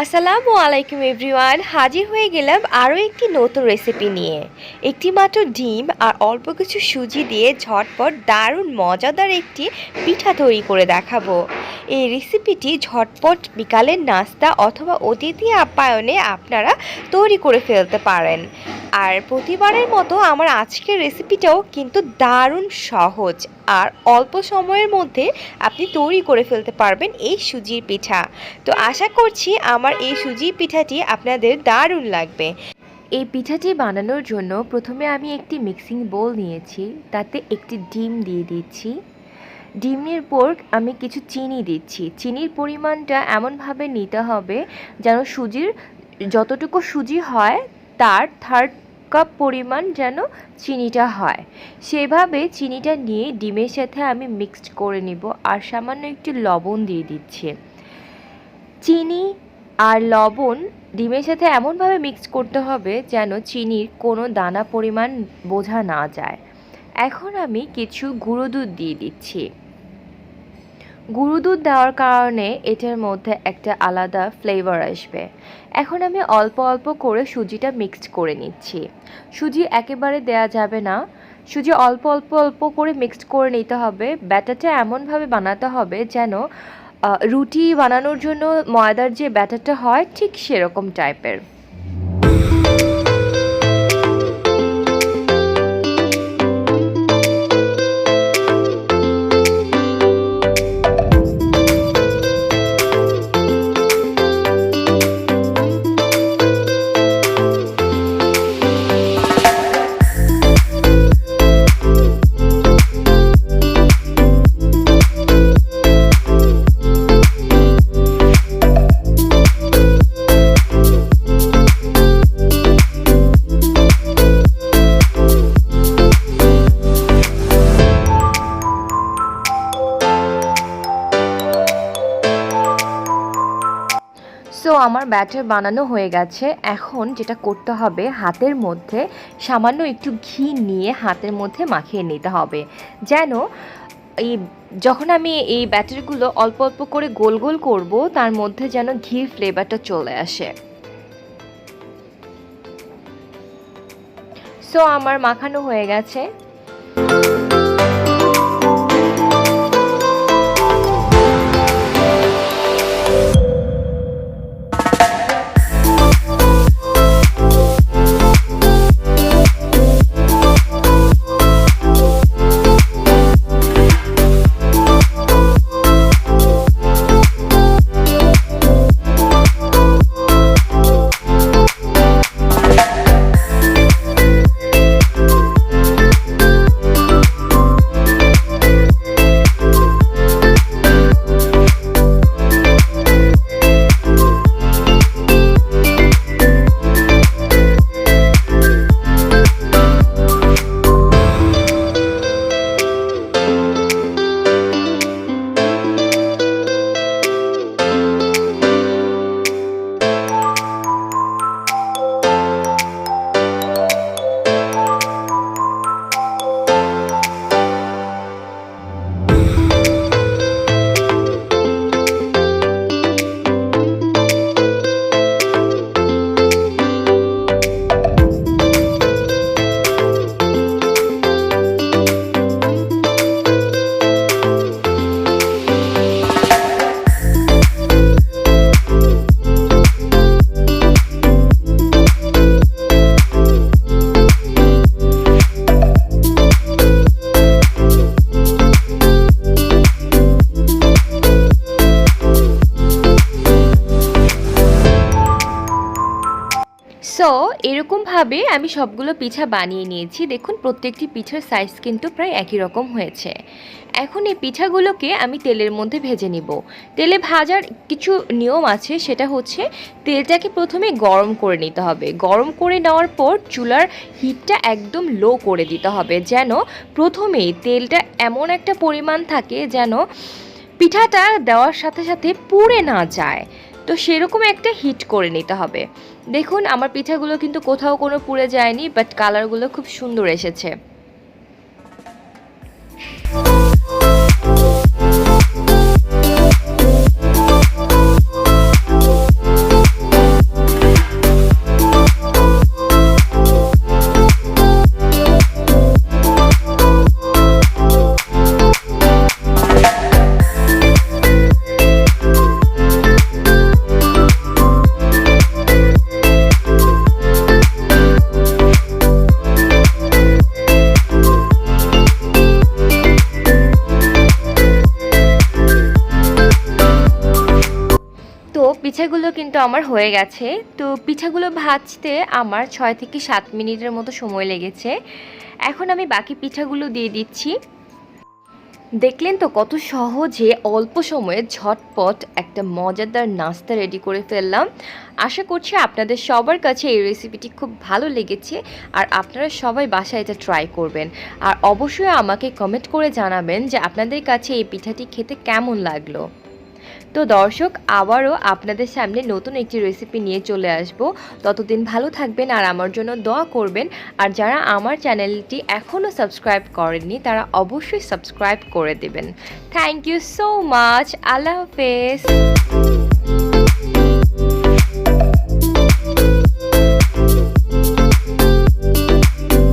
আসসালামু আলাইকুম এভরিওয়ান, হাজির হয়ে গেলাম আরও একটি নতুন রেসিপি নিয়ে। একটি মাত্র ডিম আর অল্প কিছু সুজি দিয়ে ঝটপট দারুণ মজাদার একটি পিঠা তৈরি করে দেখাবো। এই রেসিপিটি ঝটপট বিকালের নাস্তা অথবা অতিথি আপ্যায়নে আপনারা তৈরি করে ফেলতে পারেন। আর প্রতিবারের মতো আমার আজকের রেসিপিটাও কিন্তু দারুণ সহজ আর অল্প সময়ের মধ্যে আপনি তৈরি করে ফেলতে পারবেন এই সুজির পিঠা। তো আশা করছি আমার এই সুজির পিঠাটি আপনাদের দারুণ লাগবে। এই পিঠাটি বানানোর জন্য প্রথমে আমি একটি মিক্সিং বোল নিয়েছি, তাতে একটি ডিম দিয়ে দিচ্ছি। ডিমের পর আমি কিছু চিনি দিচ্ছি। চিনির পরিমাণটা এমনভাবে নিতে হবে যেন সুজির যতটুকু সুজি হয় তার থার্ড কাপ পরিমাণ যেন চিনিটা হয়, সেভাবে চিনিটা নিয়ে ডিমের সাথে আমি মিক্সড করে নিব। আর সামান্য একটু লবণ দিয়ে দিচ্ছি। চিনি আর লবণ ডিমের সাথে এমনভাবে মিক্স করতে হবে যেন চিনির কোনো দানা পরিমাণ বোঝা না যায়। এখন আমি কিছু গুঁড়ো দুধ দিয়ে দিচ্ছি। গুঁড়ো দুধ দেওয়ার কারণে এটার মধ্যে একটা আলাদা ফ্লেভার আসবে। এখন আমি অল্প অল্প করে সুজিটা মিক্সড করে নিচ্ছি। সুজি একেবারে দেয়া যাবে না, সুজি অল্প অল্প অল্প করে মিক্সড করে নিতে হবে। ব্যাটারটা এমনভাবে বানাতে হবে যেন রুটি বানানোর জন্য ময়দার যে ব্যাটারটা হয় ঠিক সেরকম টাইপের। সো আমার ব্যাটার বানানো হয়ে গেছে। এখন যেটা করতে হবে, হাতের মধ্যে সামান্য একটু ঘি নিয়ে হাতের মধ্যে মাখিয়ে নিতে হবে যেন যখন আমি এই ব্যাটারগুলো অল্প অল্প করে গোল গোল করব তার মধ্যে যেন ঘির ফ্লেভারটা চলে আসে। সো আমার মাখানো হয়ে গেছে। সো এরকমভাবে আমি সবগুলো পিঠা বানিয়ে নিয়েছি। দেখুন প্রত্যেকটি পিঠার সাইজ কিন্তু প্রায় একই রকম হয়েছে। এখন এই পিঠাগুলোকে আমি তেলের মধ্যে ভেজে নিব। তেলে ভাজার কিছু নিয়ম আছে, সেটা হচ্ছে তেলটাকে প্রথমে গরম করে নিতে হবে। গরম করে নেওয়ার পর চুলার হিটটা একদম লো করে দিতে হবে যেন প্রথমেই তেলটা এমন একটা পরিমাণ থাকে যেন পিঠাটা দেওয়ার সাথে সাথে পুড়ে না যায়। তো সেরকম একটা হিট করে নিতে হবে। দেখুন আমার পিঠাগুলো কিন্তু কোথাও কোনো পুড়ে যায়নি, বাট কালারগুলো খুব সুন্দর এসেছে। পিঠাগুলো কিন্তু আমার হয়ে গেছে। তো পিঠাগুলো ভাজতে আমার 6 থেকে 7 মিনিটের মতো সময় লেগেছে। এখন আমি বাকি পিঠাগুলো দিয়ে দিচ্ছি। দেখলেন তো কত সহজে অল্প সময়ে ঝটপট একটা মজাদার নাস্তা রেডি করে ফেললাম। আশা করছি আপনাদের সবার কাছে এই রেসিপিটি খুব ভালো লেগেছে আর আপনারা সবাই বাসায় এটা ট্রাই করবেন। আর অবশ্যই আমাকে কমেন্ট করে জানাবেন যে আপনাদের কাছে এই পিঠাটি খেতে কেমন লাগলো। তো দর্শক, আবারও আপনাদের সামনে নতুন একটি রেসিপি নিয়ে চলে আসব। ততদিন ভালো থাকবেন আর আমার জন্য দোয়া করবেন। আর যারা আমার চ্যানেলটি এখনও সাবস্ক্রাইব করেননি তারা অবশ্যই সাবস্ক্রাইব করে দেবেন। Thank you so much. আল্লাহ হাফেজ।